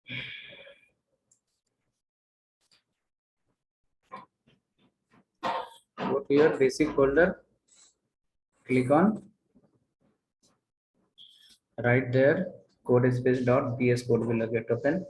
Go to your basic folder, click on right there, code space dot VS Code will get open.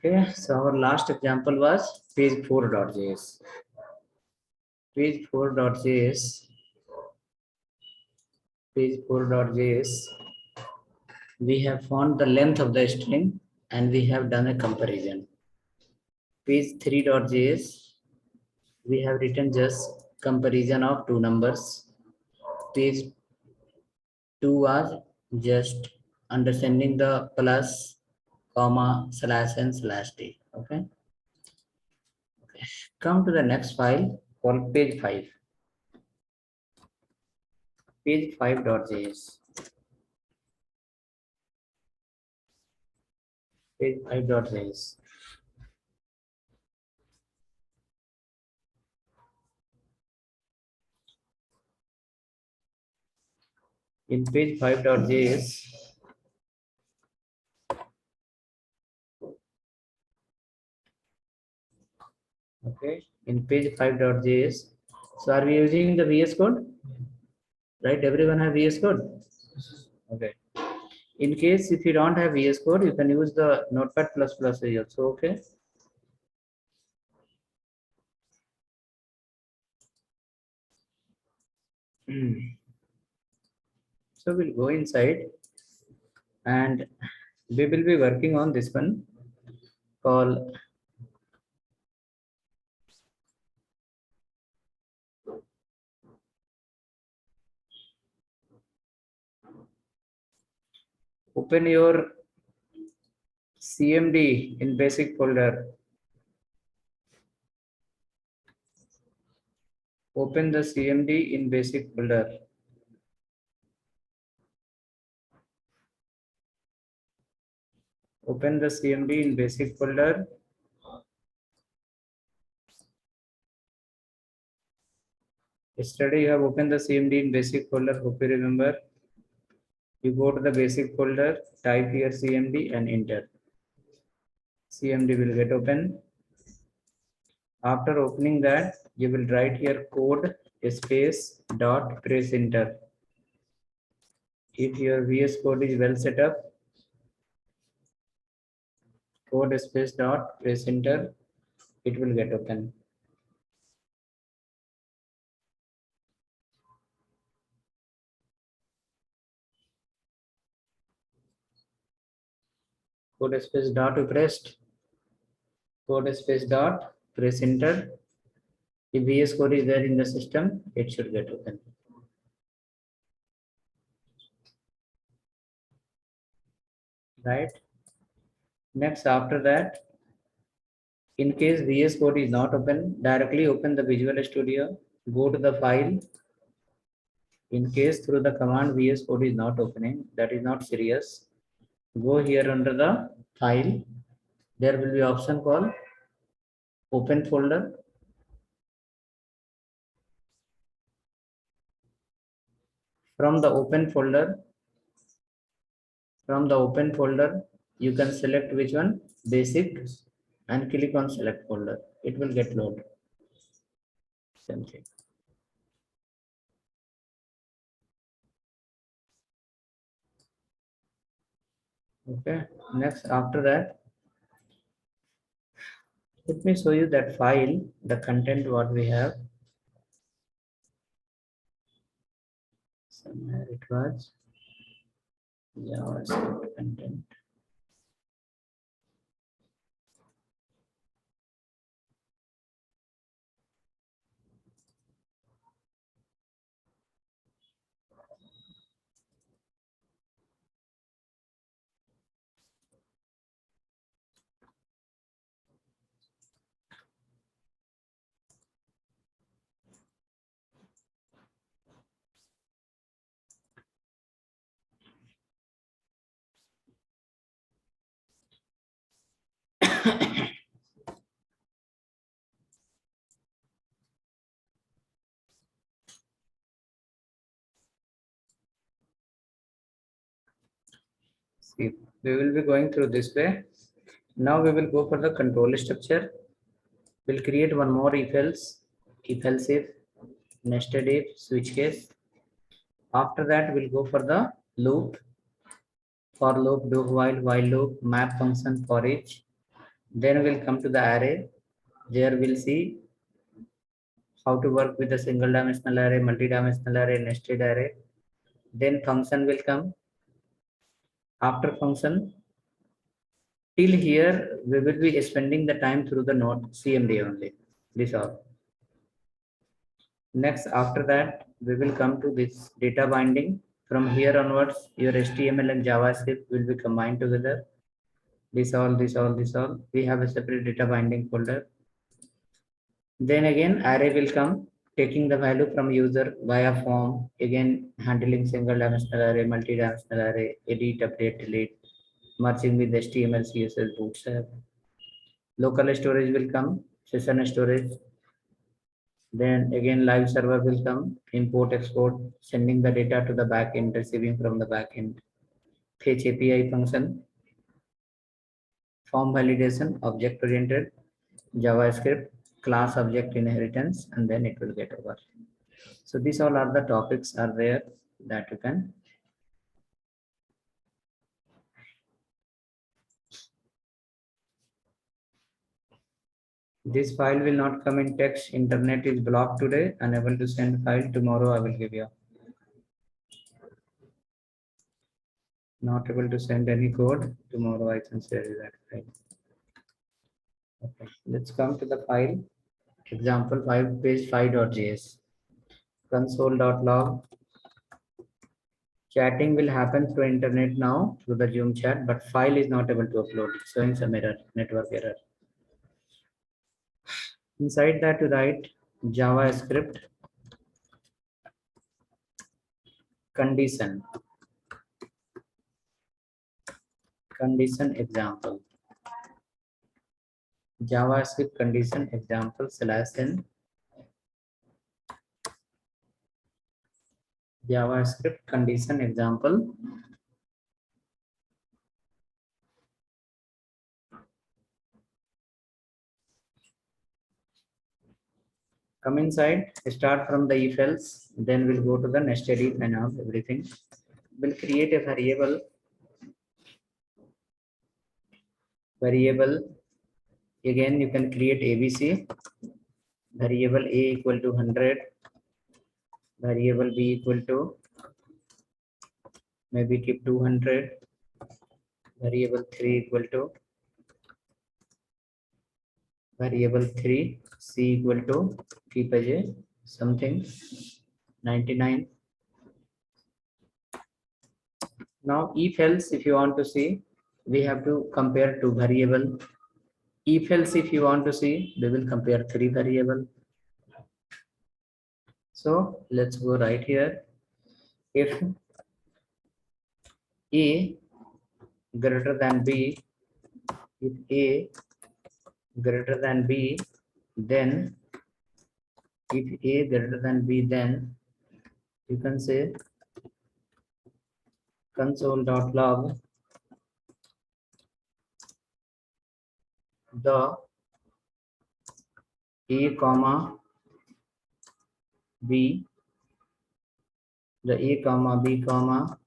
Okay, so our last example was page 4.js. Page 4.js. Page 4.js. We have found the length of the string and we have done a comparison. Page 3.js. We have written just comparison of two numbers. Page 2 was just understanding the plus, comma, slash and slash t. Okay. Come to the next file called page 5. Page 5.js. Page 5.js. In page 5.js, okay, in page 5.js, so are we using the VS Code? Right, everyone have VS Code? Okay. In case if you don't have VS Code, you can use the Notepad++ also, okay? So we'll go inside and we will be working on this one called open your CMD in basic folder. Open the CMD in basic folder. Open the CMD in basic folder. Yesterday you have opened the CMD in basic folder. Hope you remember. You go to the basic folder, type here CMD and enter. CMD will get open. After opening that, you will write here code space dot press enter. If your VS Code is well set up, code space dot press enter, it will get open. code space dot we pressed, code space dot, press enter. If VS Code is there in the system, it should get open. Right. Next, after that, in case VS Code is not open, directly open the Visual Studio, go to the file. In case through the command VS Code is not opening, that is not serious. Go here under the file. There will be option called open folder. From the open folder, you can select which one, basic, and click on select folder. It will get loaded. Same thing. Okay. Next, after that, let me show you that file, the content what we have. Somewhere it was JavaScript content. See, we will be going through this way. Now we will go for the control structure. We'll create one more if else if, nested if, switch case. After that, we'll go for the loop, for loop, do while loop, map function for each. Then we'll come to the array. There we'll see how to work with a single dimensional array, multi-dimensional array, nested array. Then function will come. After function, till here, we will be spending the time through the node CMD only. This all. Next, after that, we will come to this data binding. From here onwards, your HTML and JavaScript will be combined together. This all. We have a separate data binding folder. Then again, array will come, taking the value from user via form. Again, handling single dimensional array, multi-dimensional array, edit, update, delete, merging with HTML, CSS, Bootstrap. Local storage will come, session storage. Then again, live server will come, import, export, sending the data to the backend, receiving from the backend. Fetch API function, form validation, object oriented, JavaScript, class object inheritance, and then it will get over. So these all are the topics are there that you can. This file will not come in text. Internet is blocked today. Unable to send file. Tomorrow I will give you. Not able to send any code. Tomorrow I can share you that file. Okay, let's come to the file. Example 5 page 5.js. Console.log. Chatting will happen through internet now through the Zoom chat, but file is not able to upload. It's showing some error, network error. Inside that you write JavaScript condition example. JavaScript condition example /n JavaScript condition example. Come inside, start from the if else, then we'll go to the nested if and all everything. We'll create a variable. Again, you can create ABC. Variable A equal to 100. Variable B equal to maybe keep 200. variable 3 equal to variable 3 c equal to keep as a something 99. Now if else if you want to see, we have to compare two variable. If else if you want to see, we will compare three variable. So let's go right here. If a greater than b, if a greater than b, then if a greater than b, then you can say console.log the a comma b, the a comma b comma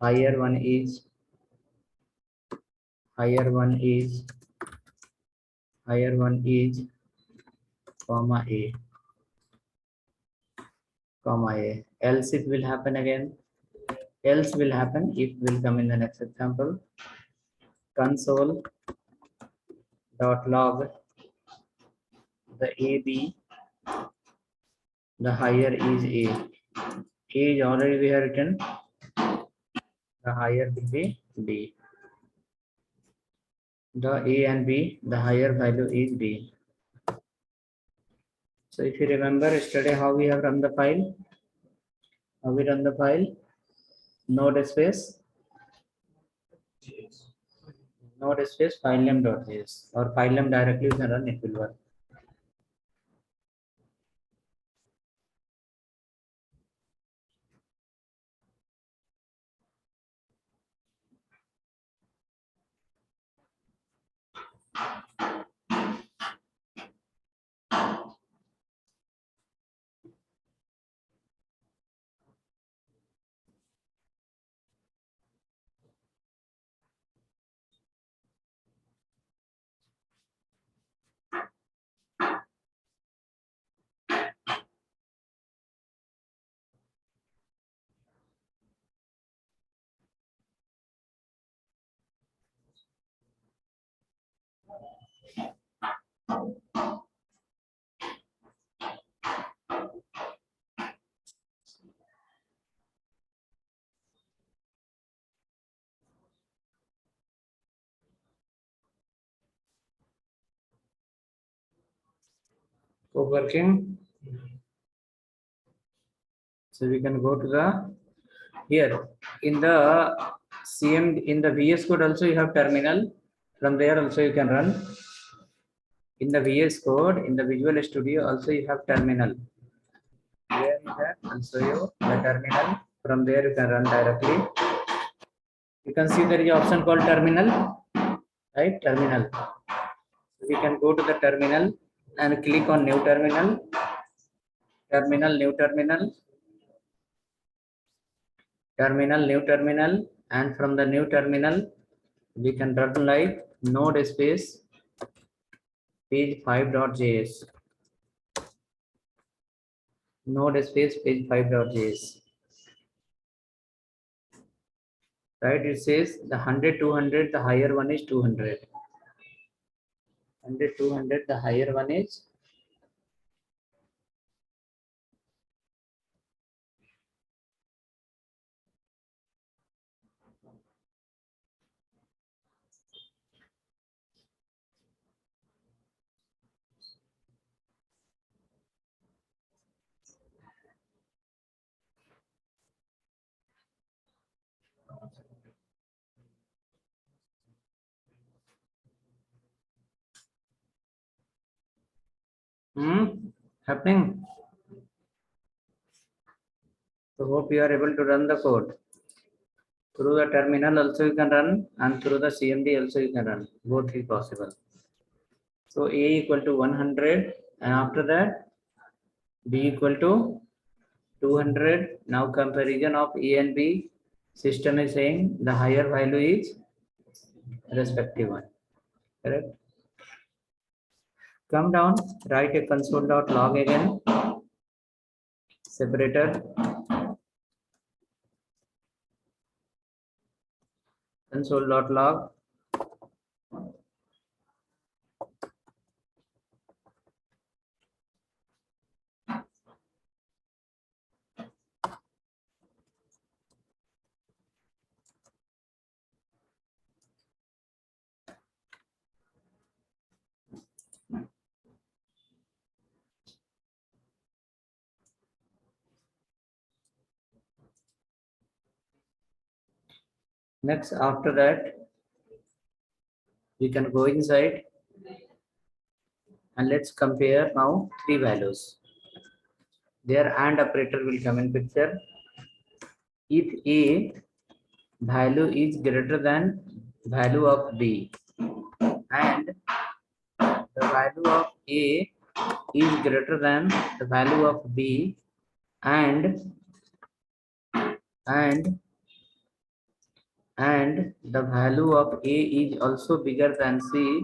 higher one is higher one is higher one is comma a comma a. Else it will happen again. Else will happen if will come in the next example. Console dot log the ab, the higher is a. A is already we have written, the higher will be b. The a and b, the higher value is b. So if you remember yesterday how we have run the file, how we run the file, node space file name.js or file name directly you can run, it will work. So working. So we can go to the here in the CM, in the VS Code also you have terminal. From there also you can run. In the VS Code, in the Visual Studio also you have terminal. Where is that? I'll show you the terminal. From there you can run directly. You can see there is an option called terminal, right? Terminal. So we can go to the terminal and click on new terminal. Terminal, new terminal. Terminal, new terminal, and from the new terminal we can run like node space page5.js, node space page5.js, right? It says the 100 200, the higher one is 200, 100 200, the higher one is happening. So hope you are able to run the code. Through the terminal also you can run, and through the CMD also you can run. Both is possible. So A equal to 100, and after that B equal to 200. Now comparison of A and B. System is saying the higher value is respective one. Correct? Come down, write a console.log again. Separator. console.log. Next, after that, we can go inside and let's compare now three values. There and operator will come in picture. If A value is greater than value of B and the value of A is greater than the value of B and and the value of A is also bigger than C,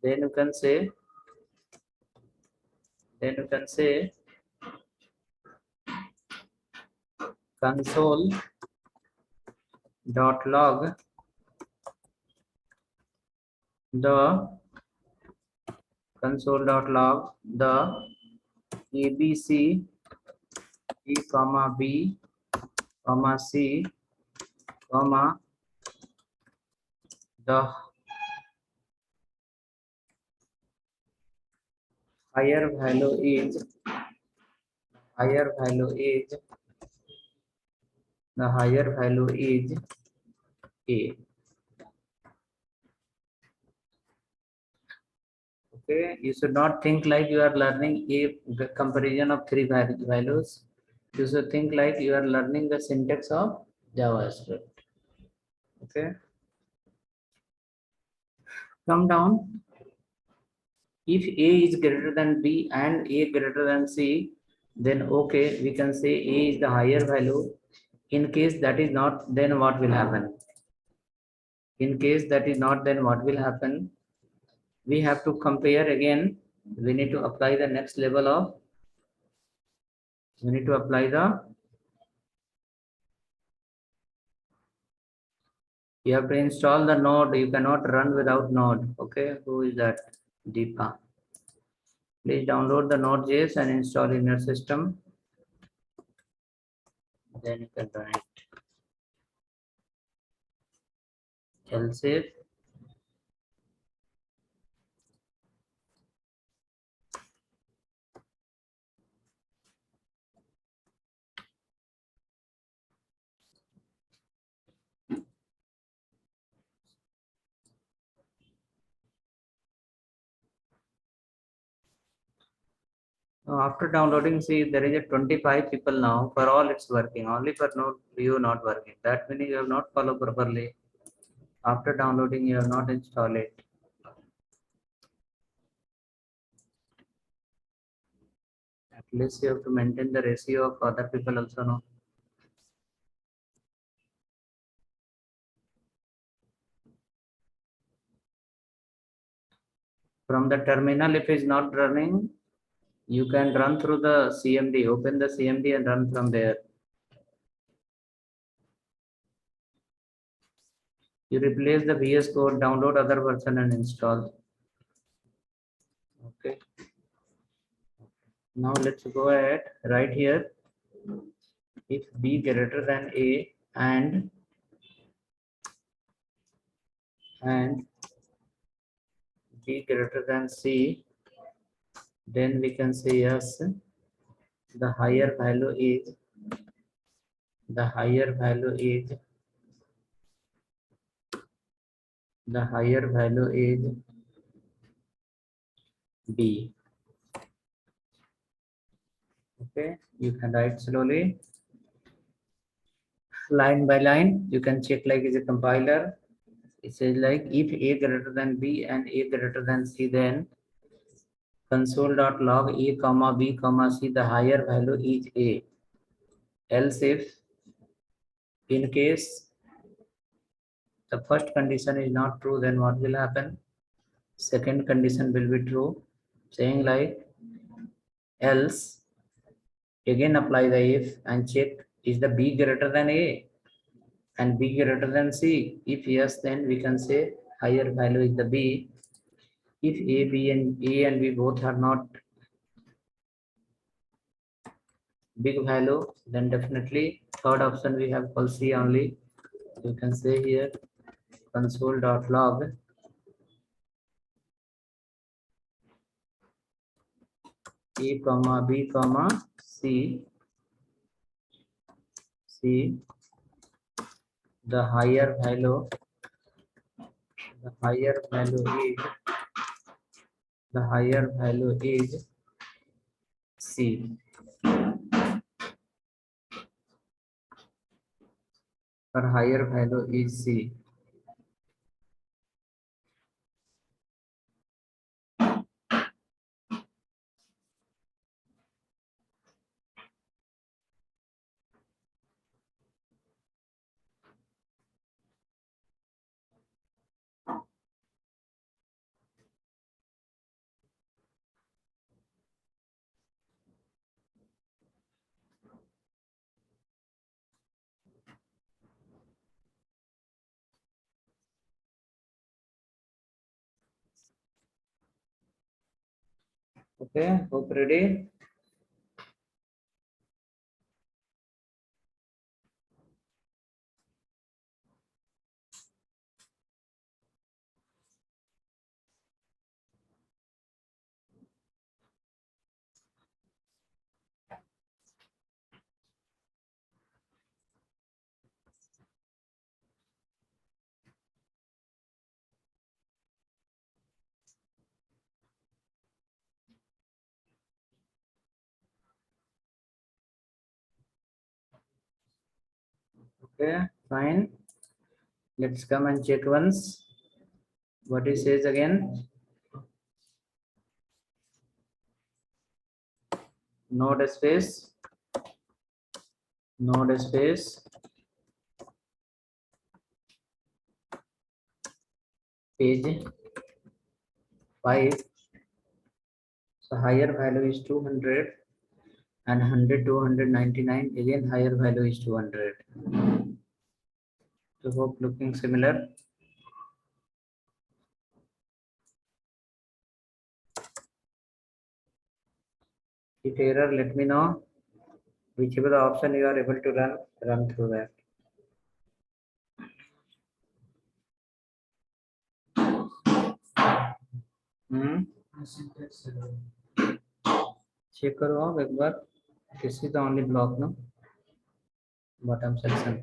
then you can say console dot log the ABC A comma B comma C comma the higher value is the higher value is A. Okay, you should not think like you are learning a comparison of three values. You should think like you are learning the syntax of JavaScript. Okay, come down. If A is greater than B and A greater than C, then okay, we can say A is the higher value. In case that is not, then what will happen? In case that is not, then what will happen? We have to compare again. We need to apply the next level of, we need to apply the, you have to install the node. You cannot run without node. Okay, who is that? Deepa. Please download the node.js and install in your system. Then you can run it. Else if after downloading, see there is a 25 people now. For all it's working. Only for node you not working. That means you have not followed properly. After downloading, you have not installed it. At least you have to maintain the ratio of other people also. No. From the terminal, if it's not running, you can run through the CMD. Open the CMD and run from there. You replace the VS Code, download other version and install. Okay. Now let's go ahead right here. If B greater than A and B greater than C, then we can say yes, the higher value is the higher value is B. Okay, you can write slowly, line by line. You can check like is a compiler. It says like if A greater than B and A greater than C, then console.log A comma B comma C, the higher value is A. Else if in case the first condition is not true, then what will happen? Second condition will be true, saying like else, again apply the if and check is the B greater than A. and B greater than C? If yes, then we can say higher value is the B. If A and B both are not big value, then definitely third option we have called C only. You can say here console.log A comma B comma C. The higher value is C. For higher value is C. Okay, hope ready. Okay, fine. Let's come and check once. What it says again? Node space, page 5. So higher value is 200 and 100 to 199. Again, higher value is 200. So hope looking similar. If error, let me know. Whichever the option you are able to run through that. Check करो आप एक बार. This is the only block, no? Bottom section.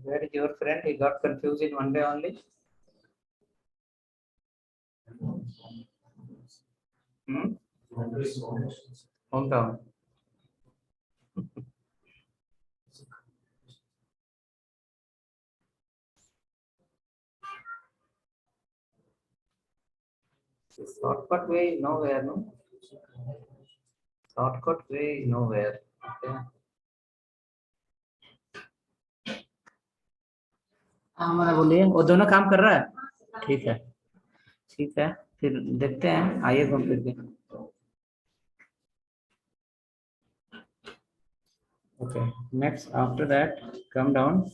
Where is your friend? He got confused in one day only. Hometown. Shortcut way is nowhere, no? Shortcut way is nowhere. Okay. हमारा बोलिए वो दोनों काम कर रहा है. ठीक है फिर देखते हैं. आइए घूम फिर के. Okay, next after that come down.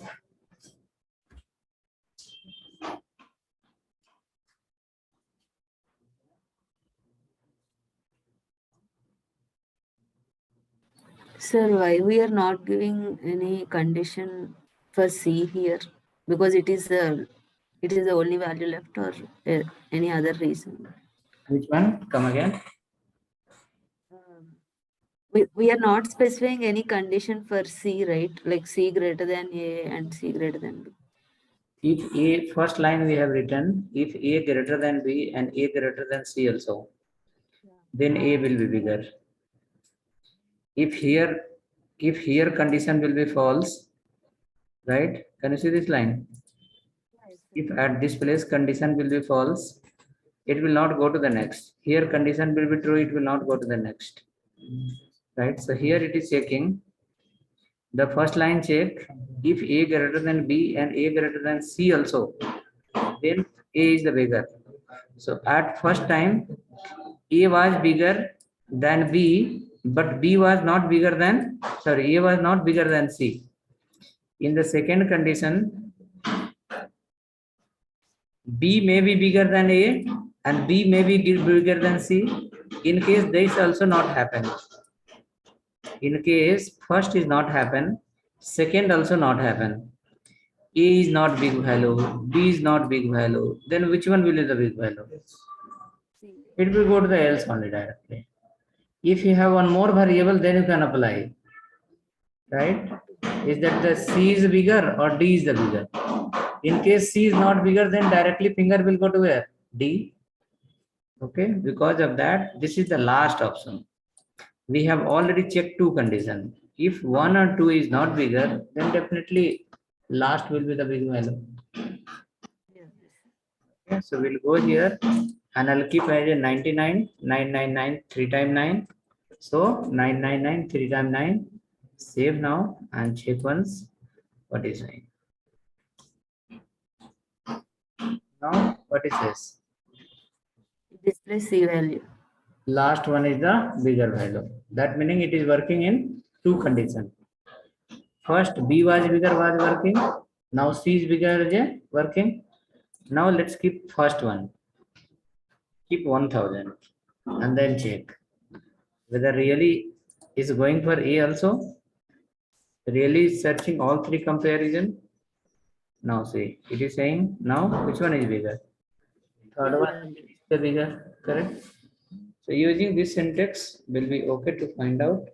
Sir, why we are not giving any condition for C here? Because it is the only value left, or any other reason? Which one? Come again. We are not specifying any condition for C, right? Like C greater than A and C greater than B. If A, first line we have written, if A greater than B and A greater than C also, then A will be bigger. If here condition will be false, right? Can you see this line? If at this place condition will be false, it will not go to the next. Here condition will be true, it will not go to the next. Right? So here it is checking. The first line check, if A greater than B and A greater than C also, then A is the bigger. So at first time, A was bigger than B, but B was not bigger than, sorry, A was not bigger than C. In the second condition, B may be bigger than A and B may be bigger than C. In case this also not happen. In case first is not happen, second also not happen. A is not big value, B is not big value. Then which one will be the big value? It will go to the else only directly. If you have one more variable, then you can apply. Right? Is that the C is bigger or D is the bigger? In case C is not bigger, then directly finger will go to where? D. Okay, because of that, this is the last option. We have already checked two conditions. If one or two is not bigger, then definitely last will be the big value. Okay, so we'll go here and I'll keep as a 99, 999, 3 times 9. So 999, 3 times 9. Save now and check once what is saying. Now, what is this? Display C value. Last one is the bigger value. That meaning it is working in two conditions. First, B was bigger was working. Now C is bigger is working. Now let's keep first one. Keep 1000 and then check whether really is going for A also. Really searching all three comparison. Now see, it is saying now which one is bigger? Third one is the bigger, correct? So using this syntax will be okay to find out.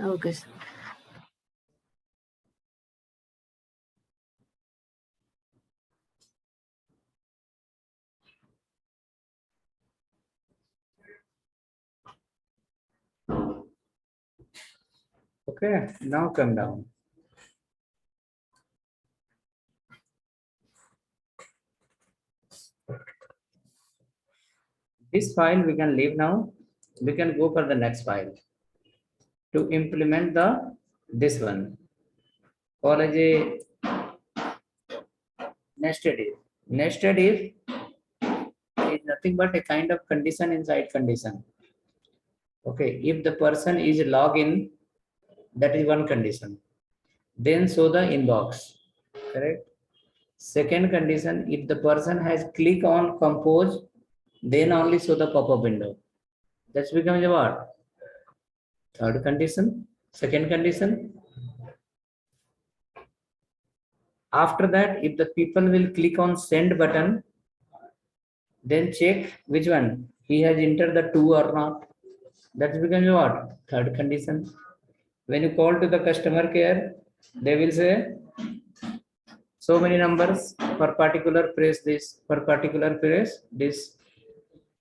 Okay, sir. Okay, now come down. This file we can leave now. We can go for the next file to implement the this one. Call as a nested if. Nested if is nothing but a kind of condition inside condition. Okay, if the person is login, that is one condition. Then show the inbox. Correct. Second condition, if the person has click on compose, then only show the pop-up window. That's becomes what? Third condition. Second condition. After that, if the people will click on send button, then check which one he has entered the 2 or not. That's becomes what? Third condition. When you call to the customer care, they will say so many numbers for particular press this, for particular press this.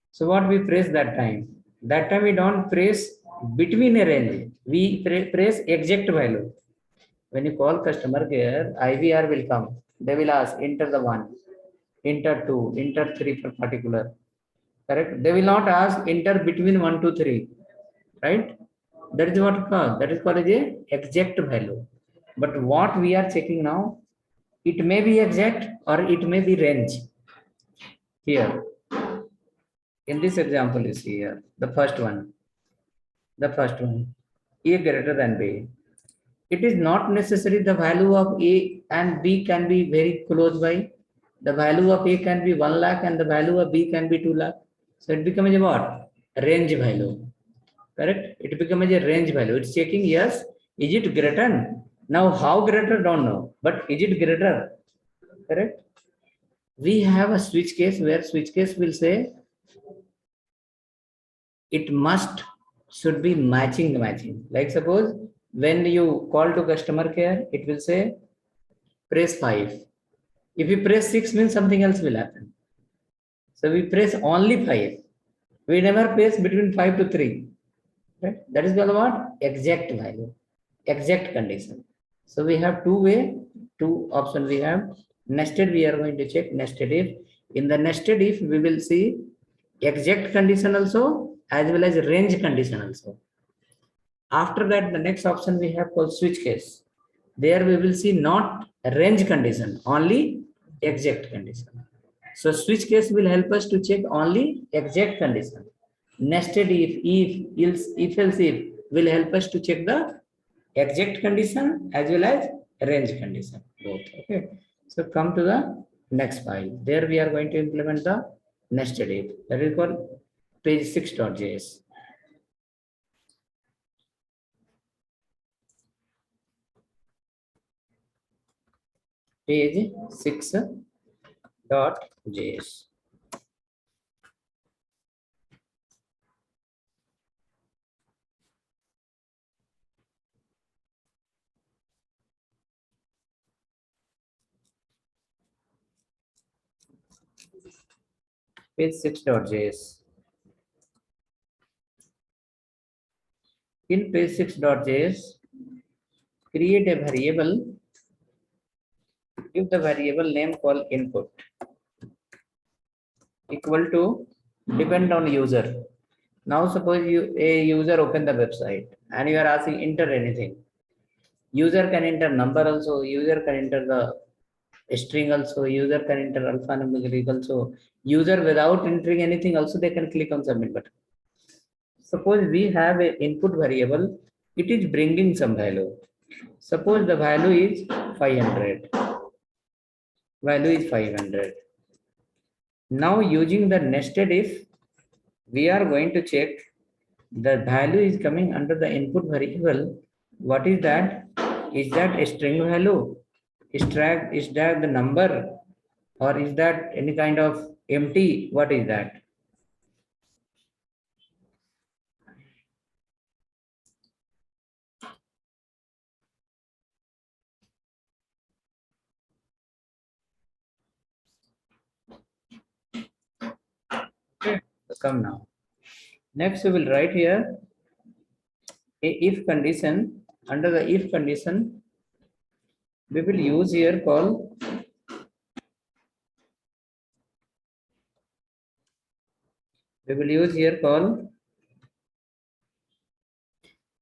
So what we press that time? That time we don't press between a range. We press exact value. When you call customer care, IVR will come. They will ask, enter the 1, enter 2, enter 3 for particular. Correct? They will not ask, enter between 1 to 3. Right? That is what called. That is called as a exact value. But what we are checking now, it may be exact or it may be range. Here. In this example, you see here, the first one, A greater than B. It is not necessary the value of A and B can be very close by. The value of A can be 1 lakh and the value of B can be 2 lakh. So it becomes a what? Range value. Correct? It becomes a range value. It's checking, yes, is it greater? Now how greater, don't know, but is it greater? Correct? We have a switch case where switch case will say it must should be matching. Like suppose when you call to customer care, it will say press 5. If you press 6 means something else will happen. So we press only 5. We never press between 5 to 3. Right? That is called what? Exact value, exact condition. So we have two options we have. Nested, we are going to check nested if. In the nested if, we will see exact condition also as well as range condition also. After that, the next option we have called switch case. There we will see not range condition, only exact condition. So switch case will help us to check only exact condition. Nested if else if will help us to check the exact condition as well as range condition both. Okay. So come to the next file. There we are going to implement the nested if. That is called page 6.js. Page 6.js. Page 6.js. In page 6.js, create a variable. Give the variable name called input equal to depend on user. Now suppose a user open the website and you are asking enter anything. User can enter number also, user can enter the string also, user can enter alphanumeric also. User without entering anything also they can click on submit button. Suppose we have an input variable, it is bringing some value. Suppose the value is 500. Value is 500. Now using the nested if, we are going to check the value is coming under the input variable. What is that? Is that a string value? Is that the number? Or is that any kind of empty? What is that? Okay, so come now. Next, we will write here a if condition. Under the if condition, we will use here call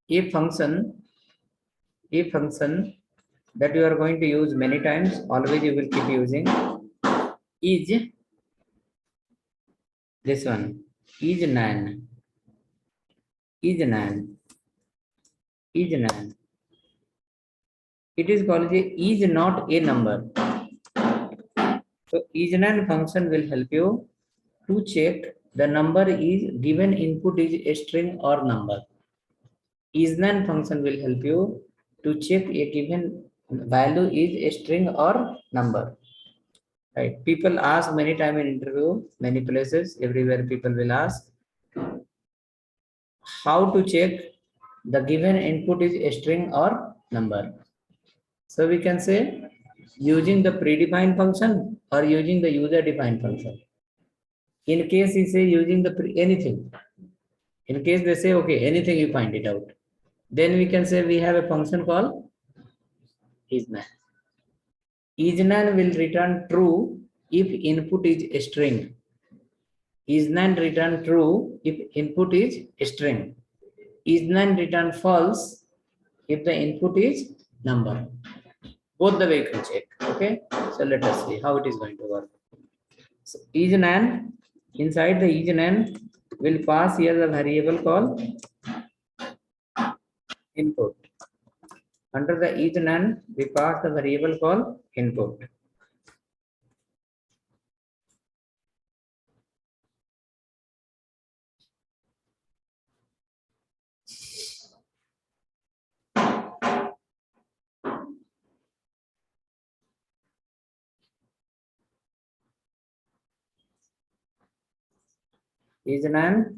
if function. If function that you are going to use many times, always you will keep using is this one is nan is nan is nan. It is called the is not a number. So isNaN function will help you to check the number is given input is a string or number. IsNaN function will help you to check a given value is a string or number. Right? People ask many time in interview, many places, everywhere people will ask how to check the given input is a string or number. So we can say using the predefined function or using the user defined function. In case he say using the anything, in case they say okay anything you find it out, then we can say we have a function called isNaN. isNaN will return true if input is a string. isNaN return true if input is a string. isNaN return false if the input is number. Both the way you can check. Okay, so let us see how it is going to work. So isNaN, inside the isNaN will pass here the variable called input. Under the isNaN, we pass the variable called input. isNaN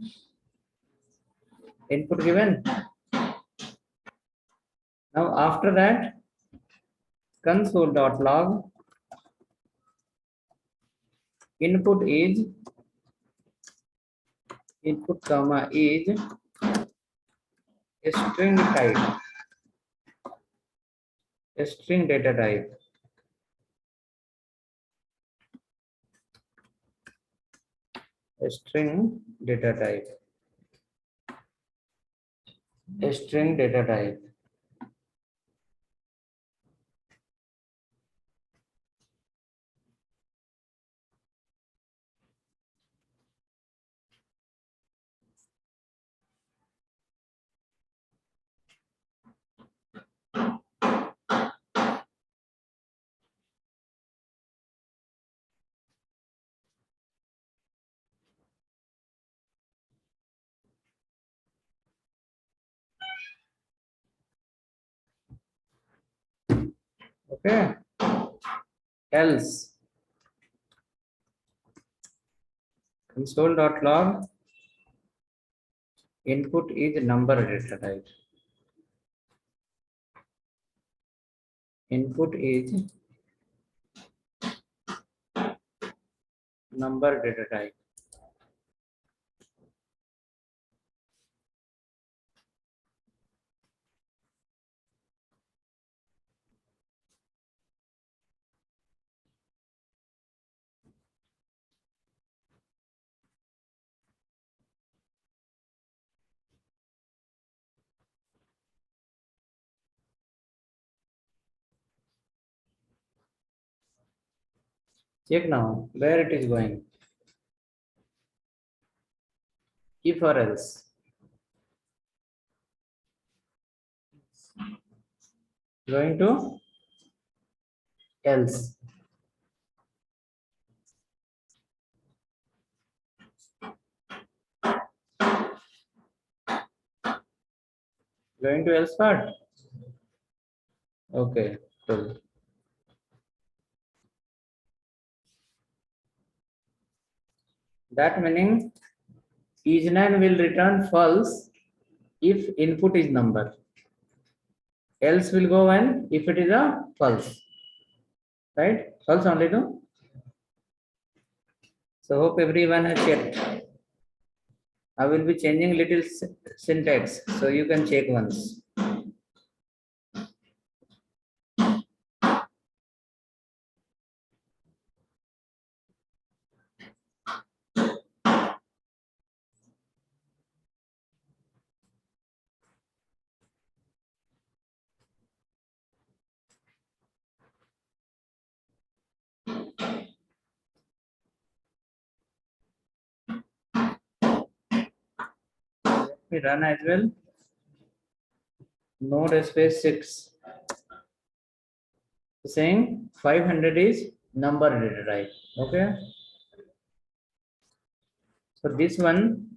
input given. Now after that, console.log input is input comma is a string type, a string data type. A string data type. A string data type. Okay. Else console.log input is number data type. Input is number data type. Check now where it is going. If or else. Going to else. Going to else part. Okay, cool. That meaning isNaN will return false if input is number. Else will go when if it is a false. Right? False only no? So hope everyone has checked. I will be changing little syntax so you can check once. Let me run as well. Node space 6. Saying 500 is number data type. Okay. So this one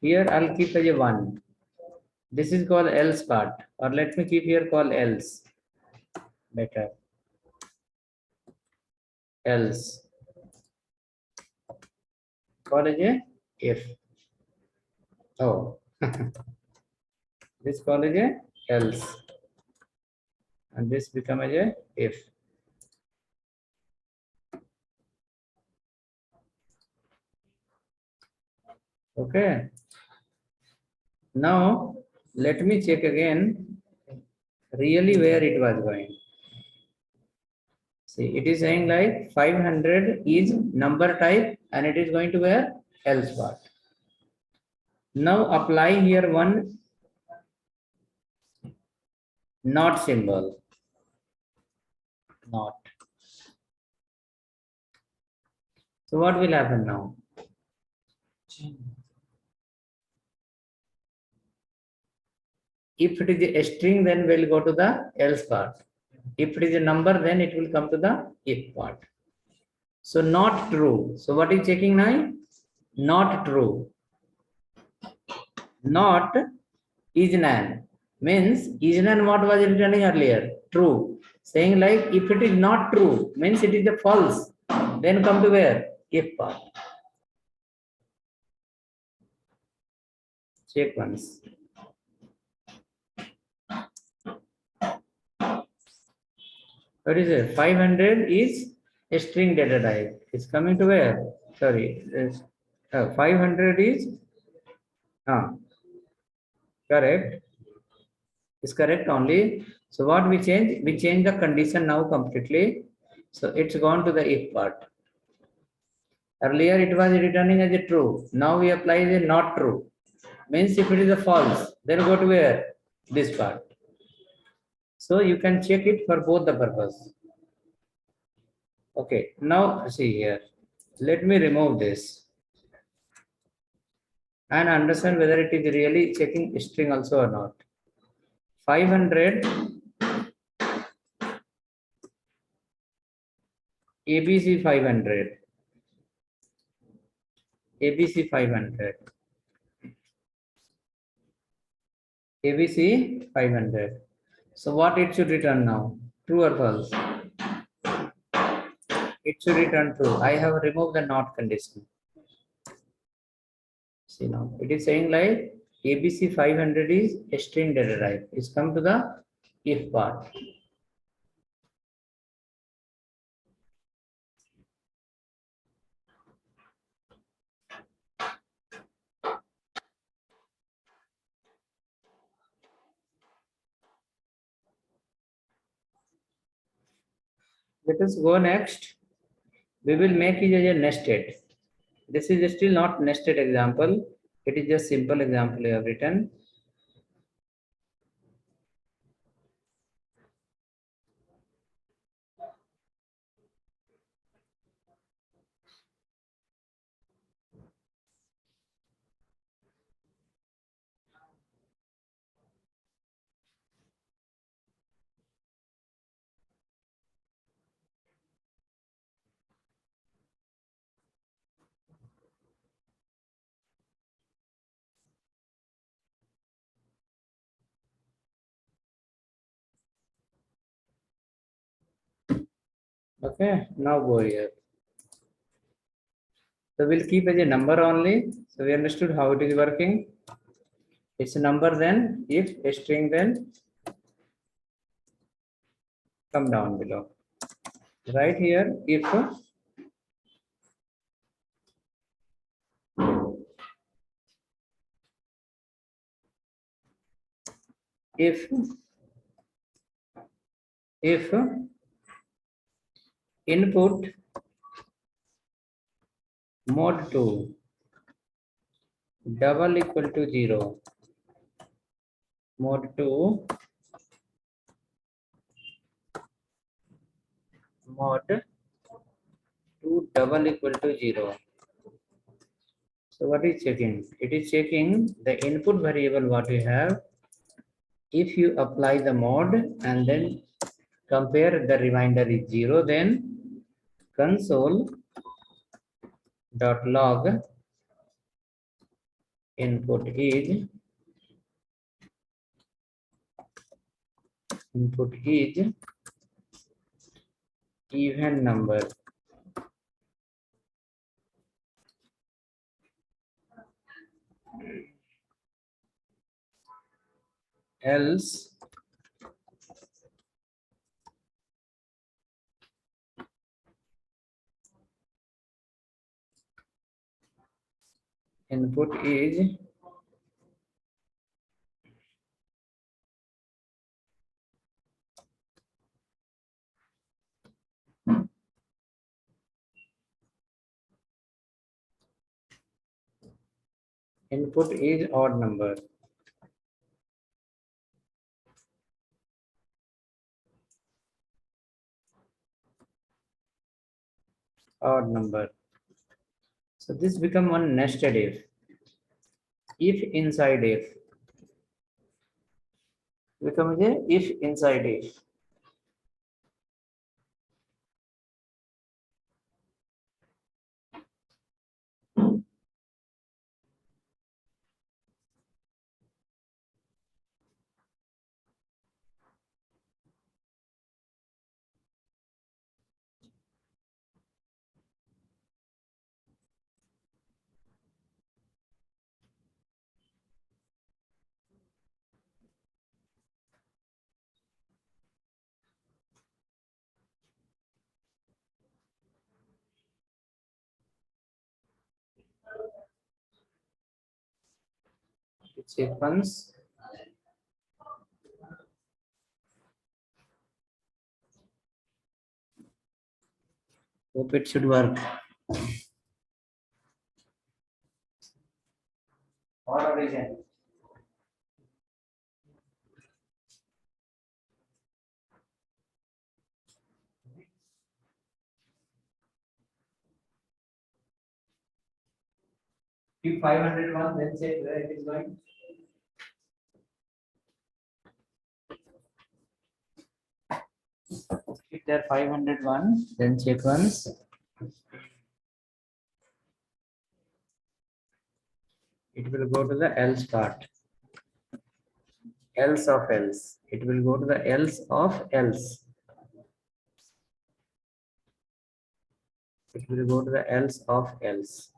here I'll keep as a 1. This is called else part, or let me keep here called else. Better. Else. Call as a if. Oh. This call as a else. And this become as a if. Okay. Now let me check again really where it was going. See, it is saying like 500 is number type and it is going to where else part. Now apply here one not symbol. Not. So what will happen now? If it is a string, then we'll go to the else part. If it is a number, then it will come to the if part. So not true. So what is checking now? Not true. Not isNaN. Means isNaN what was returning earlier? True. Saying like if it is not true, means it is a false. Then come to where? If part. Check once. What is it? 500 is a string data type. It's coming to where? Sorry. 500 is correct. It's correct only. So what we change? We change the condition now completely. So it's gone to the if part. Earlier it was returning as a true. Now we apply as a not true. Means if it is a false, then go to where? This part. So you can check it for both the purpose. Okay, now see here. Let me remove this and understand whether it is really checking string also or not. 500 ABC 500 ABC 500 ABC 500. So what it should return now? True or false? It should return true. I have removed the not condition. See now, it is saying like ABC 500 is a string data type. It's come to the if part. Let us go next. We will make it as a nested. This is still not nested example. It is just simple example you have written. Okay, now go here. So we'll keep as a number only. So we understood how it is working. It's a number then, if a string then come down below. Right here, if if input mod 2 double equal to 0, mod 2 double equal to 0. So what is checking? It is checking the input variable what you have. If you apply the mod and then compare the remainder is 0, then console dot log input is even number, else input is odd number. Odd number. So this become one nested if inside if becomes a if inside if. It sequence hope it should work. Or origin. If 501, then say where it is going. If there 501, then check once. It will go to the else part. Else of else. It will go to the else of else. It will go to the else of else.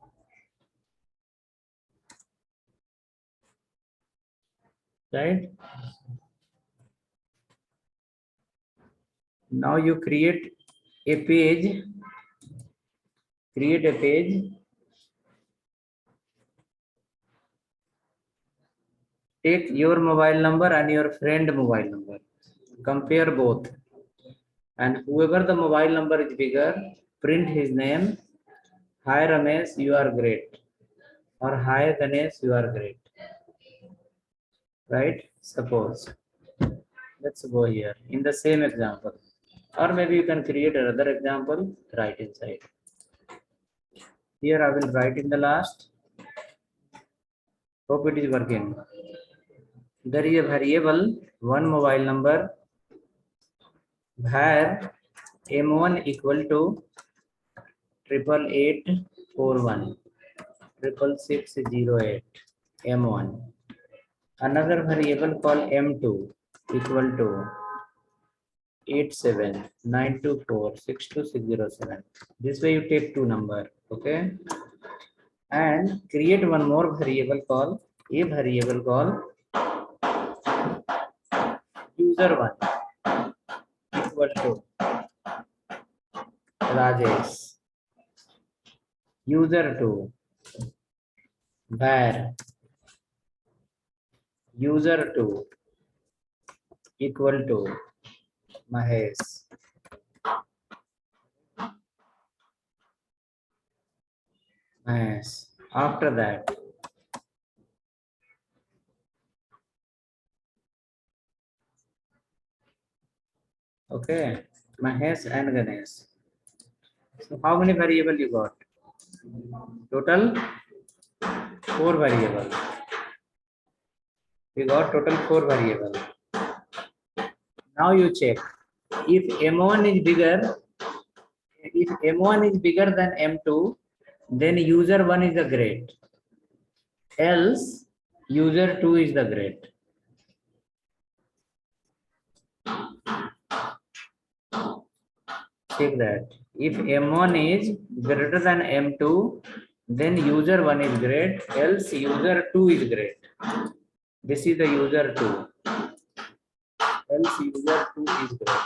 Right? Now you create a page. Create a page. Take your mobile number and your friend mobile number. Compare both. And whoever the mobile number is bigger, print his name. Hi Ramesh, you are great. Or hi Ganesh, you are great. Right? Suppose. Let's go here in the same example. Or maybe you can create another example right inside. Here I will write in the last. Hope it is working. There is a variable, one mobile number, var m1 equal to 88841 66608 m1. Another variable called m2 equal to 8792462607. This way you take two number, okay, and create one more variable called user1 equal to Rajesh, user2 var user2 equal to Mahesh. After that, okay, Mahesh and Ganesh. So how many variable you got? Total 4 variable. We got total 4 variable. Now you check if M1 is bigger. If M1 is bigger than M2, then user 1 is the grade. Else user 2 is the grade. Check that. If M1 is greater than M2, then user 1 is great, else user 2 is great. This is the user 2. Else user 2 is great.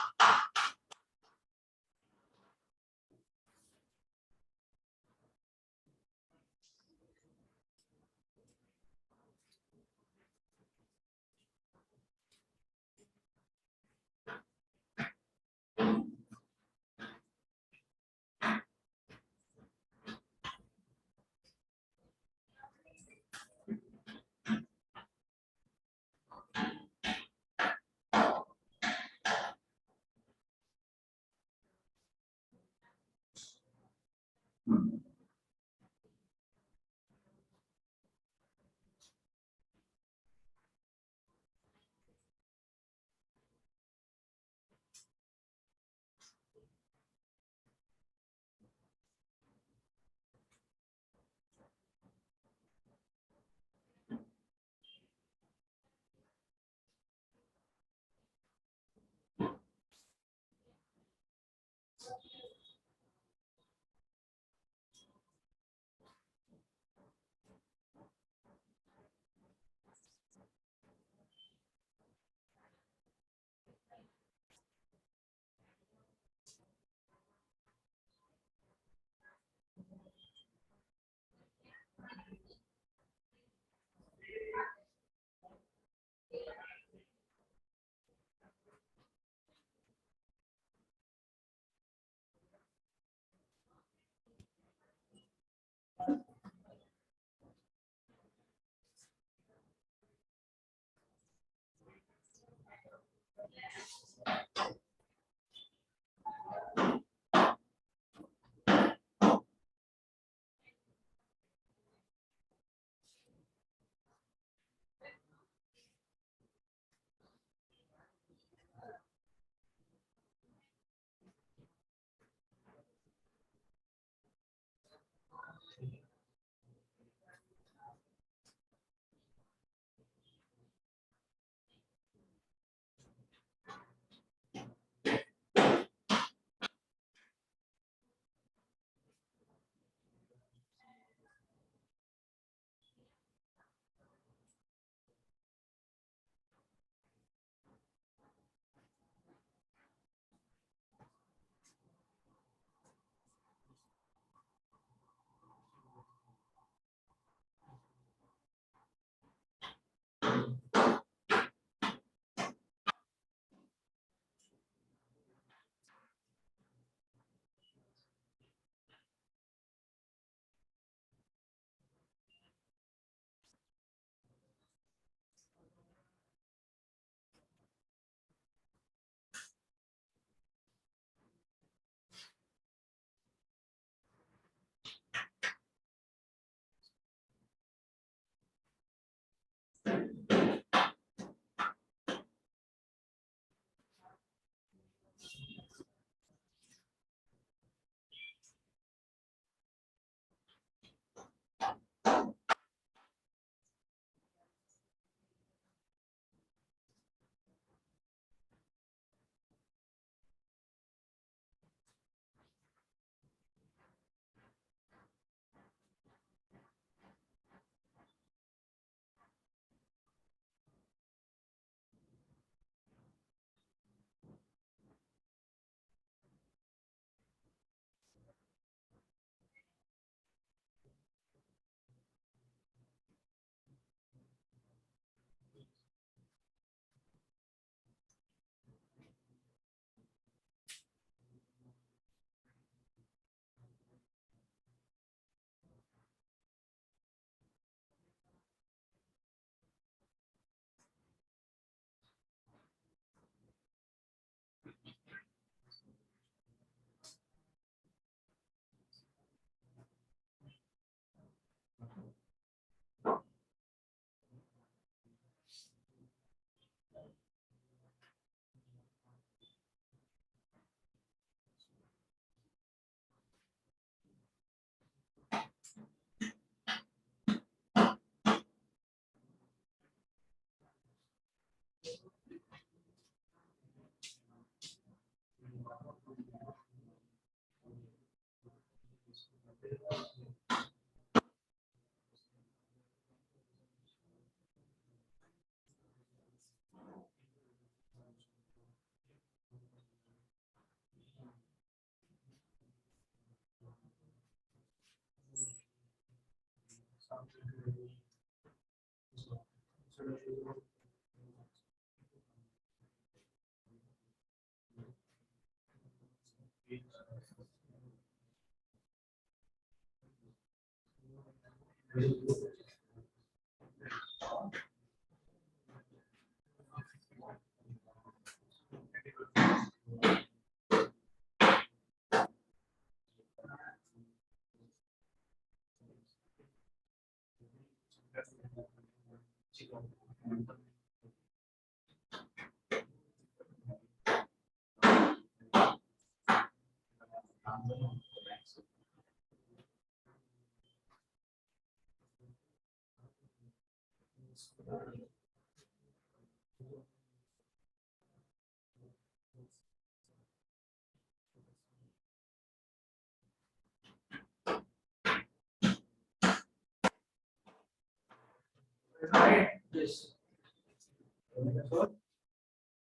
Right. This.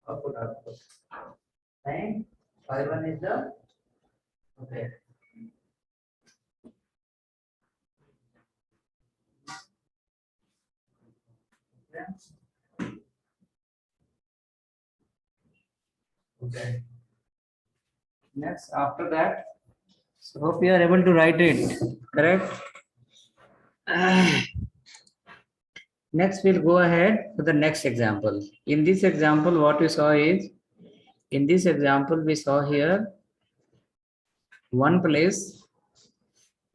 Output, output. Time. Y1 is the. Okay. Okay. Next, after that, so hope you are able to write it. Correct. Next, we'll go ahead to the next example. In this example, what we saw is, in this example, we saw here one place,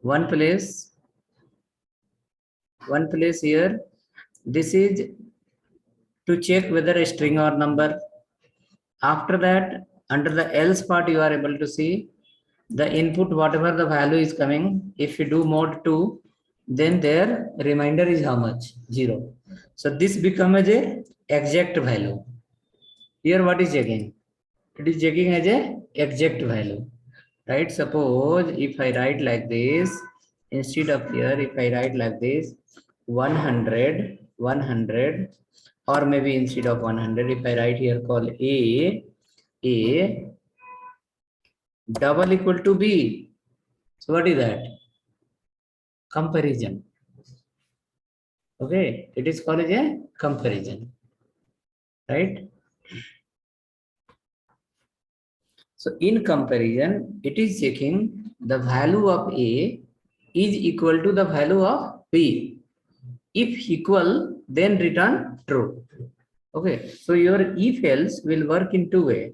one place, one place here. This is to check whether a string or number. After that, under the else part, you are able to see the input, whatever the value is coming. If you do mod 2, then their remainder is how much? 0. So this becomes a exact value. Here what is checking? It is checking as a exact value. Right? Suppose if I write like this, instead of here, if I write like this, 100, 100, or maybe instead of 100, if I write here call A double equal to B. So what is that? Comparison. Okay, it is called as a comparison, right? So in comparison, it is checking the value of A is equal to the value of B. If equal, then return true. Okay, so your if else will work in two ways.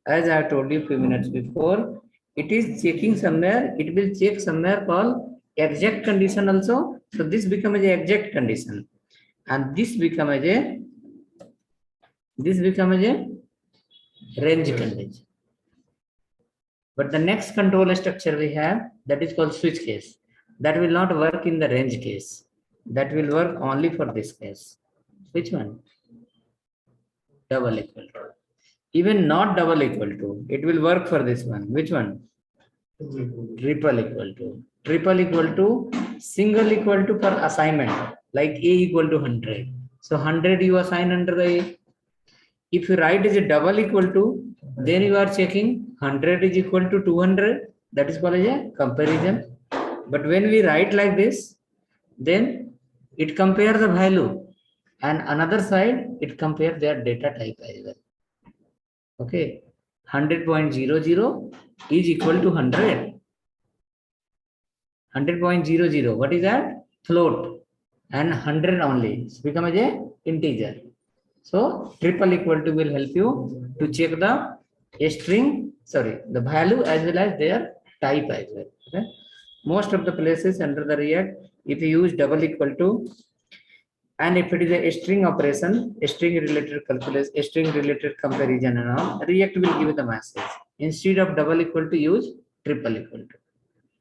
As I told you a few minutes before, it is checking somewhere, it will check somewhere called exact condition also. So this becomes a exact condition, and this becomes a range condition. But the next control structure we have, that is called switch case. That will not work in the range case. That will work only for this case. Which one? Double equal to. Even not double equal to, it will work for this one. Which one? Triple equal to. Triple equal to, single equal to for assignment, like A equal to 100. So 100 you assign under the A. If you write is a double equal to, then you are checking 100 is equal to 200. That is called as a comparison. But when we write like this, then it compare the value, and another side it compare their data type as well. Okay, 100.00 is equal to 100. 100.00, what is that? Float, and 100 only. It's become as a integer. So triple equal to will help you to check the string, the value as well as their type as well. Okay. Most of the places under the React, if you use double equal to, and if it is a string operation, a string related calculus, a string related comparison and all, React will give you the message. Instead of double equal to, use triple equal to.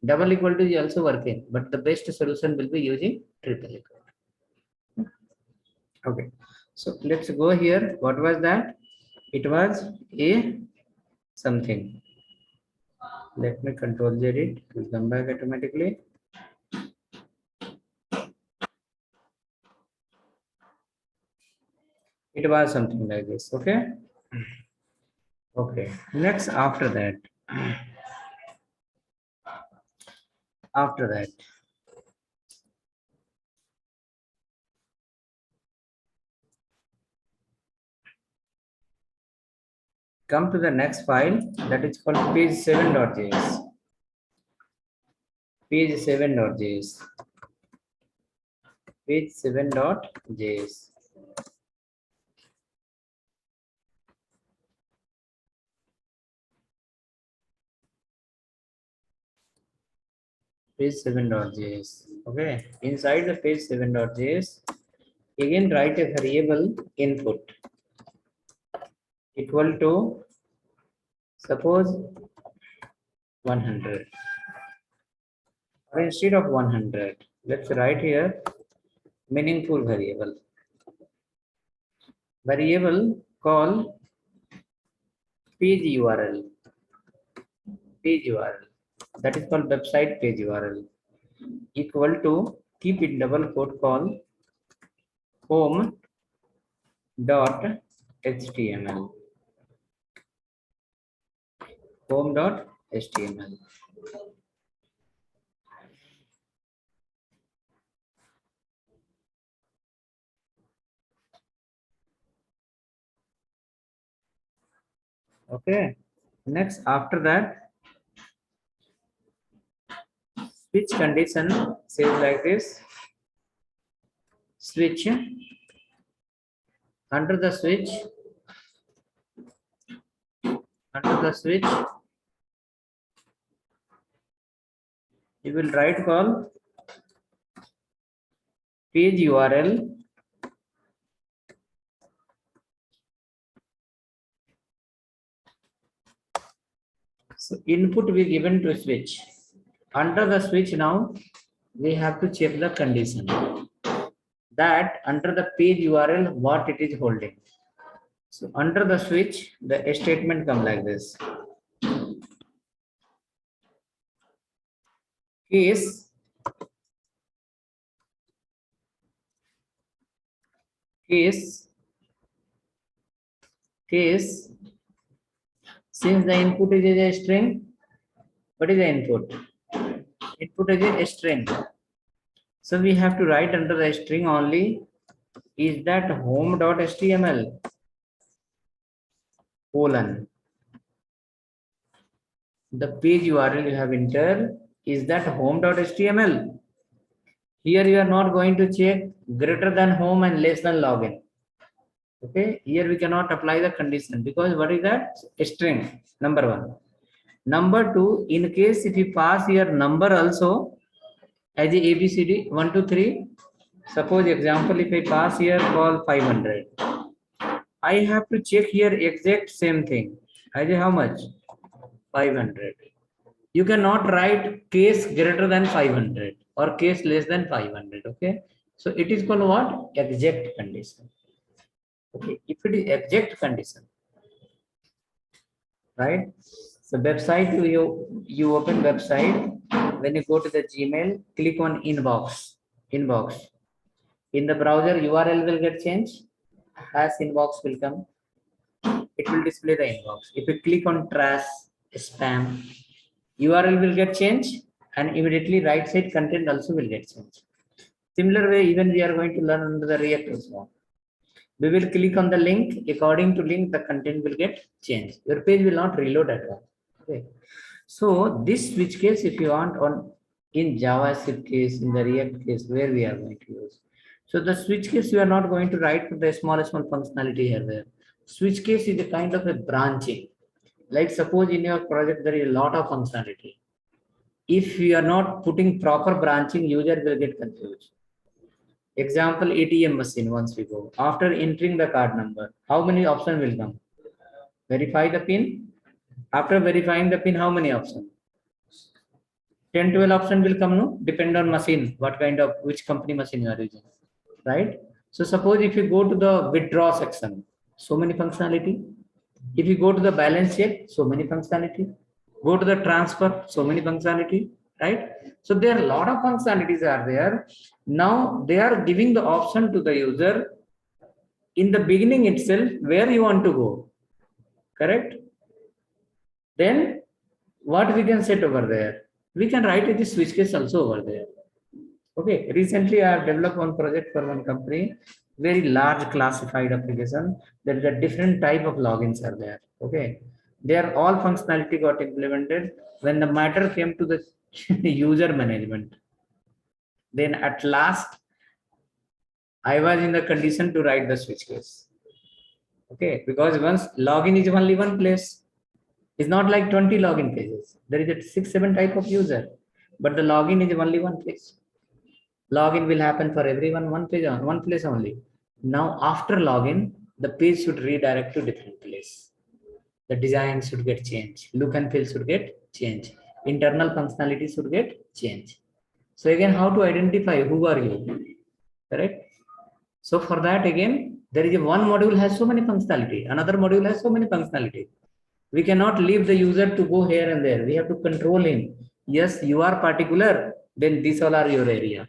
Double equal to is also working, but the best solution will be using triple equal to. Okay. So let's go here. What was that? It was a something. Let me control Z it. It will come back automatically. It was something like this. Okay. Okay. Next, after that, after that, come to the next file that is called page7.js. Page7.js. Page7.js. Page7.js. Okay. Inside the page7.js, again write a variable input equal to, suppose, 100. Or instead of 100, let's write here meaningful variable. Variable call page URL. Page URL. That is called website page URL. Equal to, keep it double quote, call home dot html. Home dot html. Okay. Next, after that, switch condition says like this. Switch, under the switch, you will write call page URL so input we given to switch. Under the switch now we have to check the condition that under the page URL what it is holding. So under the switch the statement come like this. Case since the input is a string, what is the input? Input is a string. So we have to write under the string only, is that home.html colon. The page URL you have entered, is that home.html. Here you are not going to check greater than home and less than login. Okay, here we cannot apply the condition because what is that? String, number one. Number two, in case if you pass your number also as a ABCD 1 2 3, suppose example if I pass here call 500, I have to check here exact same thing as a how much? 500. You cannot write case greater than 500 or case less than 500. Okay, so it is called what? Exact condition. Okay, if it is exact condition, right? So website, you open website. When you go to the Gmail, click on inbox. In the browser, URL will get changed. As inbox will come, it will display the inbox. If you click on trash, spam, URL will get changed, and immediately right side content also will get changed. Similar way, even we are going to learn under the React as well. We will click on the link. According to link, the content will get changed. Your page will not reload at all. Okay. So this switch case, if you want on in JavaScript case, in the React case, where we are going to use. So the switch case, you are not going to write the small functionality here. There, switch case is a kind of a branching. Like suppose in your project there is a lot of functionality. If you are not putting proper branching, user will get confused. Example, ATM machine. Once we go after entering the card number, how many options will come? Verify the pin. After verifying the pin, how many options? 10 12 option will come, no? Depend on machine, what kind of, which company machine you are using, right? So suppose if you go to the withdraw section, so many functionality. If you go to the balance check, so many functionality. Go to the transfer, so many functionality, right? So there are a lot of functionalities are there. Now they are giving the option to the user in the beginning itself where you want to go, correct? Then what we can set over there? We can write it switch case also over there. Okay, recently I have developed one project for one company, very large classified application. There is a different type of logins are there. Okay, they are all functionality got implemented. When the matter came to the user management, then at last I was in the condition to write the switch case. Okay, because once login is only one place, it's not like 20 login pages. There is a 6, 7 type of user, but the login is only one place. Login will happen for everyone one page on one place only. Now after login, the page should redirect to different place. The design should get changed. Look and feel should get changed. Internal functionality should get changed. So again, how to identify who are you? Correct? So for that again, there is a one module has so many functionality. Another module has so many functionality. We cannot leave the user to go here and there. We have to control him. Yes, you are particular, then these all are your area.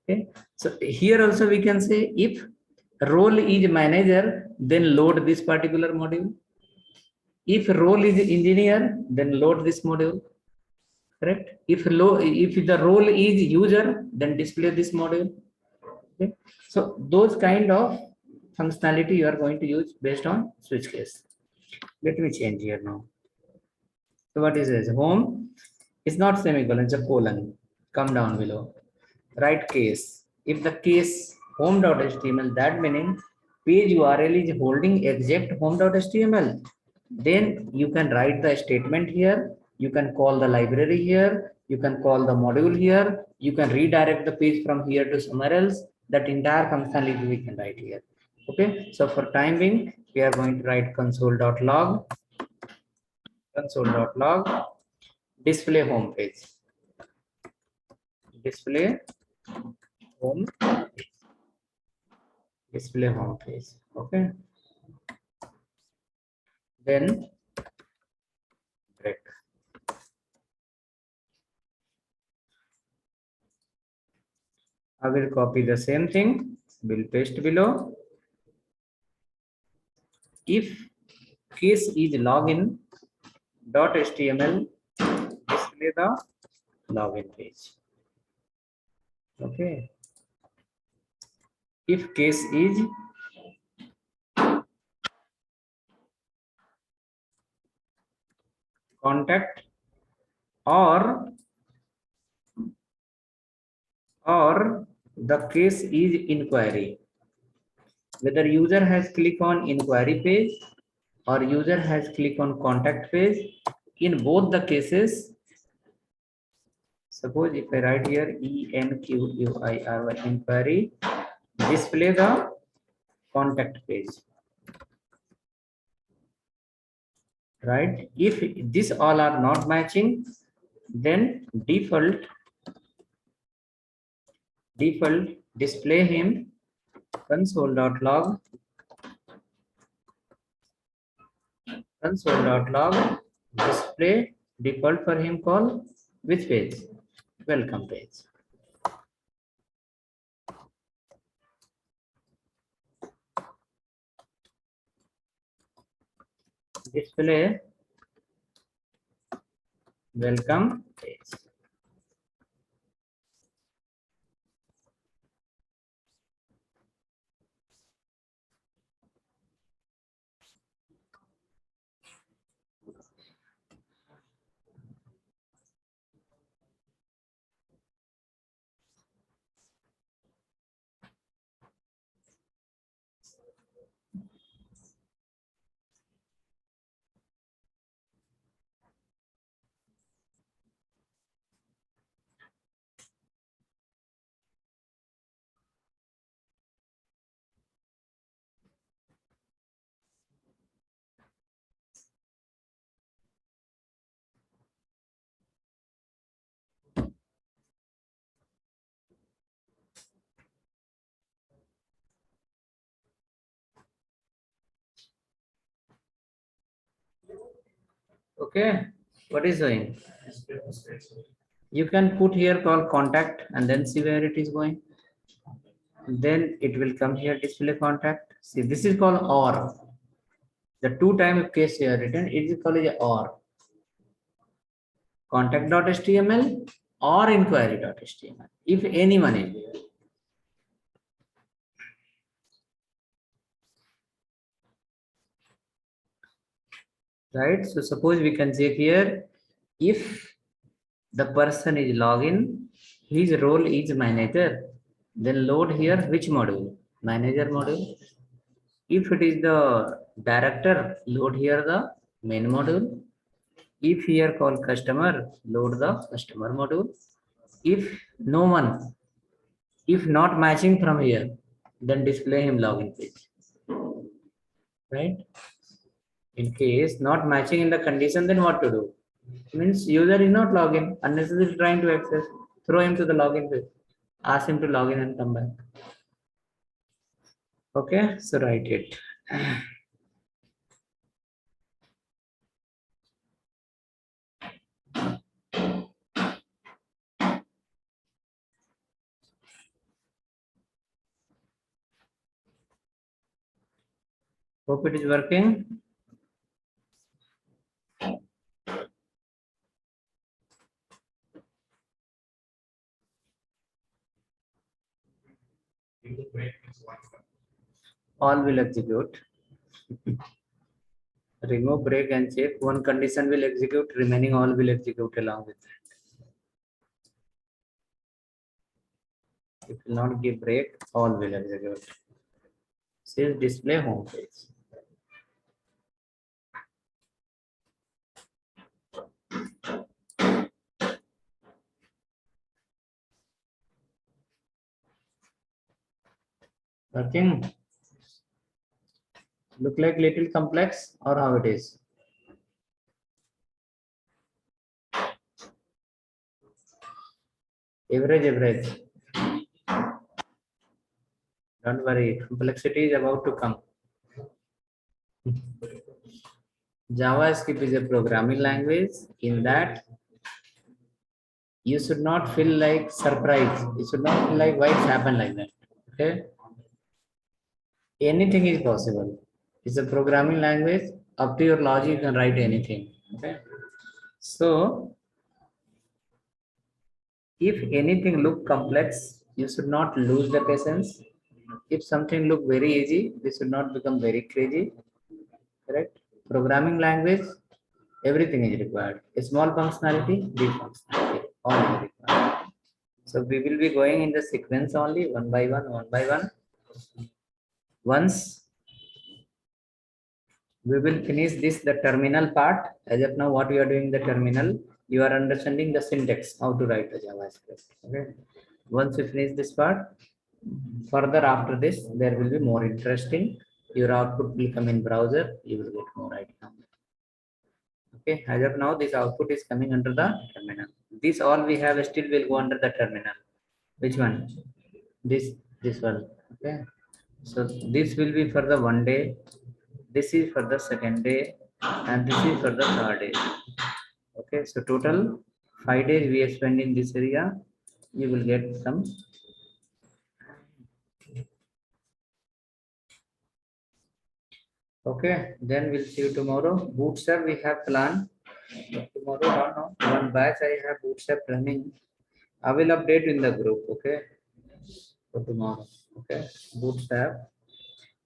Okay, so here also we can say if role is manager, then load this particular module. If role is engineer, then load this module. Correct? If the role is user, then display this module. Okay, so those kind of functionality you are going to use based on switch case. Let me change here now. So what is this? Home is not semicolon, it's a colon. Come down below. Write case. If the case home.html, that meaning page URL is holding exact home.html, then you can write the statement here. You can call the library here. You can call the module here. You can redirect the page from here to somewhere else. That entire functionality we can write here. Okay. So for time being, we are going to write console.log display home page, display home page, display home page. Okay, then break. I will copy the same thing, will paste below. If case is login dot html, display the login page. Okay, if case is contact or the case is inquiry, whether user has clicked on inquiry page or user has clicked on contact page, in both the cases, suppose if I write here enquiry inquiry, display the contact page, right? If this all are not matching, then default display him console.log display default for him call which page? Welcome page. Display welcome page. Okay. What is showing? You can put here called contact and then see where it is going. Then it will come here display contact. See, this is called or. The two-time case here written, it is called a or. Contact.html or inquiry.html. If anyone is there. Right? So suppose we can check here, if the person is login, his role is manager, then load here which module? Manager module. If it is the director, load here the main module. If here call customer, load the customer module. If no one, if not matching from here, then display him login page. Right? In case not matching in the condition, then what to do? Means user is not login, unnecessarily trying to access. Throw him to the login page. Ask him to log in and come back. Okay, so write it. Hope it is working. All will execute. Remove break and check. One condition will execute, remaining all will execute along with that. If will not give break, all will execute. Says display home page. Working. Look like little complex or how it is? Average. Don't worry, complexity is about to come. JavaScript is a programming language. In that, you should not feel like surprised. You should not feel like why it's happened like that. Okay? Anything is possible. It's a programming language. Up to your logic, you can write anything. Okay? So, if anything look complex, you should not lose the patience. If something look very easy, this should not become very crazy. Correct? Programming language, everything is required. A small functionality, big functionality, all is required. So we will be going in the sequence only, one by one. Once we will finish this, the terminal part. As of now, what we are doing the terminal, you are understanding the syntax, how to write the JavaScript. Okay. Once you finish this part, further after this, there will be more interesting. Your output will come in browser. You will get more idea. Okay. As of now, this output is coming under the terminal. This all we have still will go under the terminal. Which one? This one. Okay. So this will be for the one day. This is for the second day, and this is for the third day. Okay, so total 5 days we spend in this area. You will get some. Okay, then we'll see you tomorrow. Bootstrap we have planned tomorrow. Don't know. One batch I have Bootstrap running. I will update in the group. Okay, for tomorrow. Okay, Bootstrap.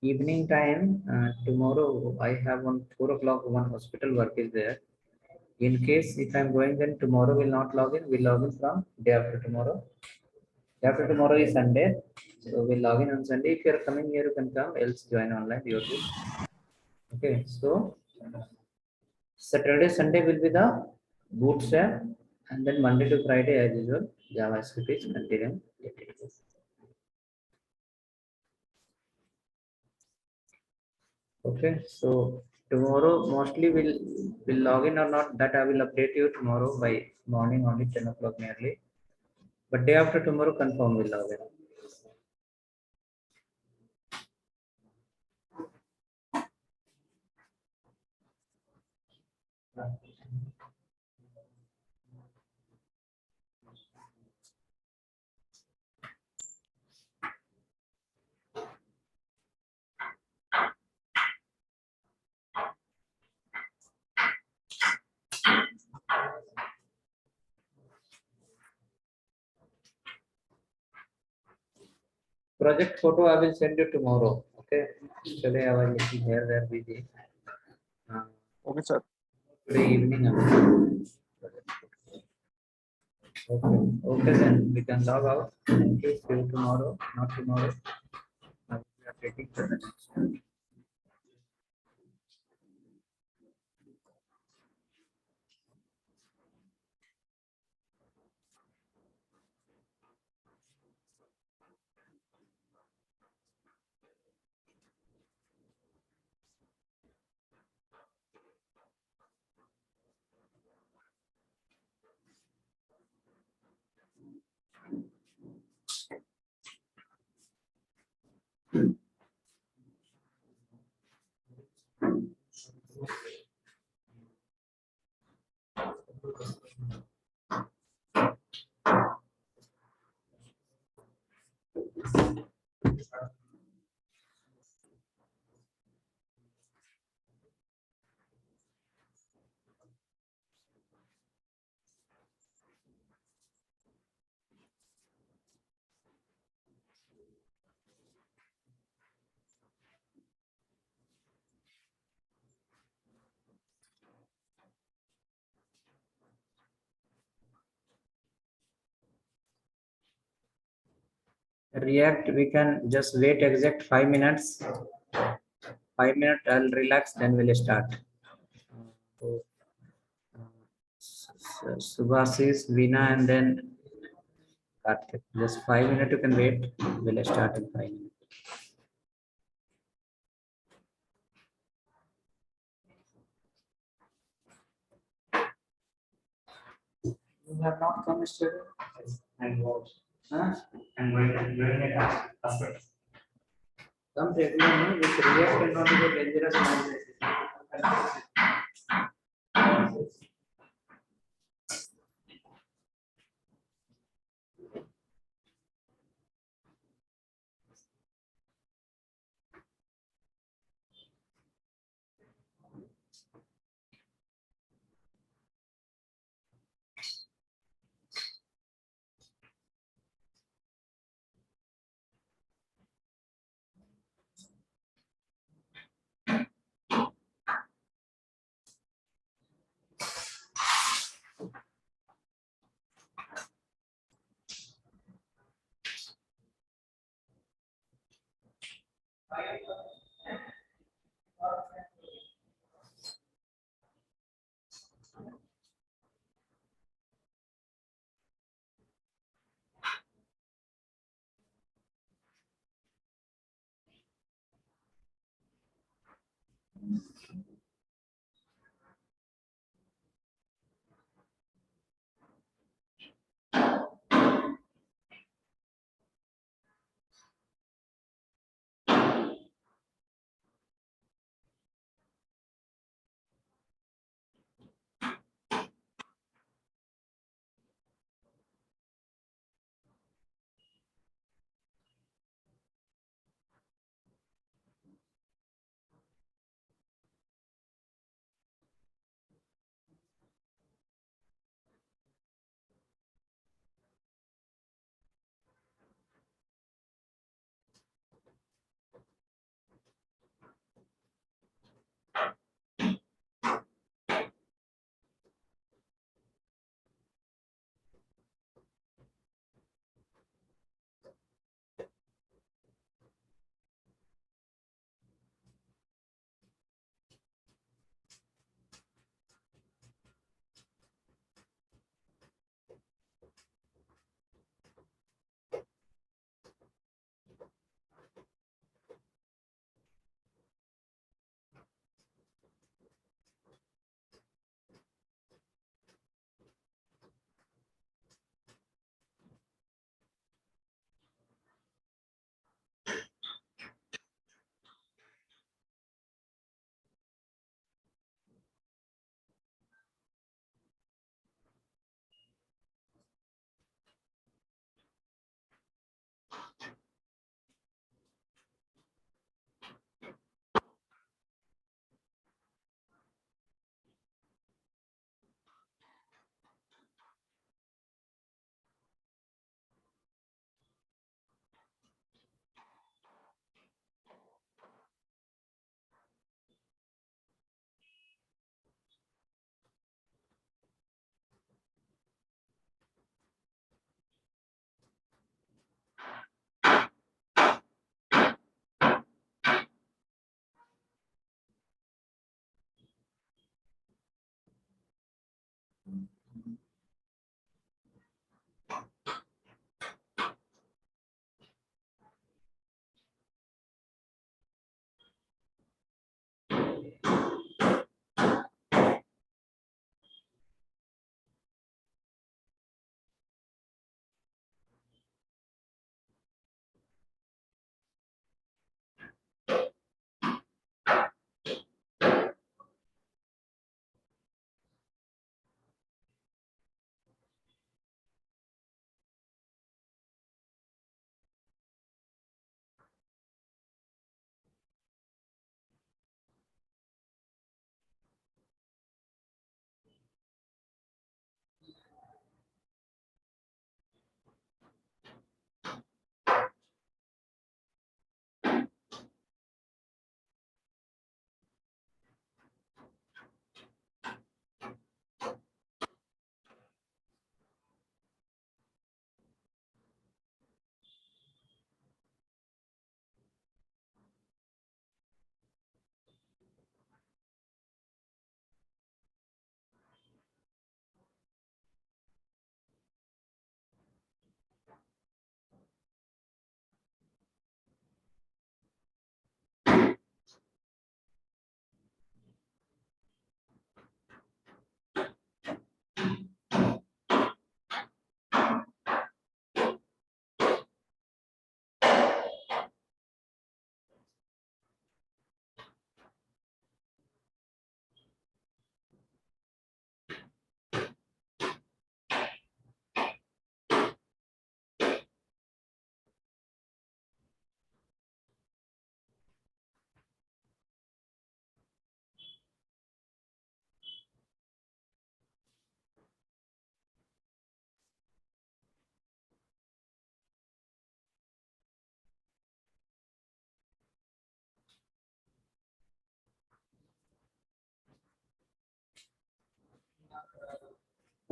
Evening time tomorrow I have on 4 o'clock one hospital work is there. In case if I'm going, then tomorrow will not log in. We'll log in from day after tomorrow. Day after tomorrow is Sunday. So we'll log in on Sunday. If you're coming here, you can come, else join online. Okay. So Saturday, Sunday will be the bootstrap, and then Monday to Friday as usual, JavaScript is continuing. Okay, so tomorrow mostly will log in or not, that I will update you tomorrow by morning only 10 o'clock nearly. But day after tomorrow confirm will log in. project photo I will send you tomorrow. Okay. Today I was looking here, there busy. Okay, sir. Today evening I will. Okay. Okay, then we can log out. Thank you. See you tomorrow. Not tomorrow. I will be updating for the next one. React, we can just wait exact 5 minutes. 5 minutes, I'll relax, then we'll start. So, Subhasis, Veena, and then Karthik. Just 5 minutes you can wait. We'll start in 5 minutes. You have not come yesterday? And what? Huh? And when it aspects. Come regularly with React cannot be a dangerous mindset.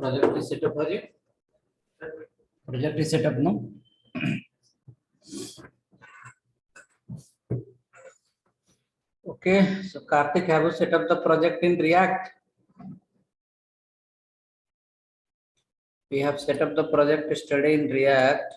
Project is set up, Ajay? Project is set up, no? Okay, so Karthik, have you set up the project in React? We have set up the project yesterday in React.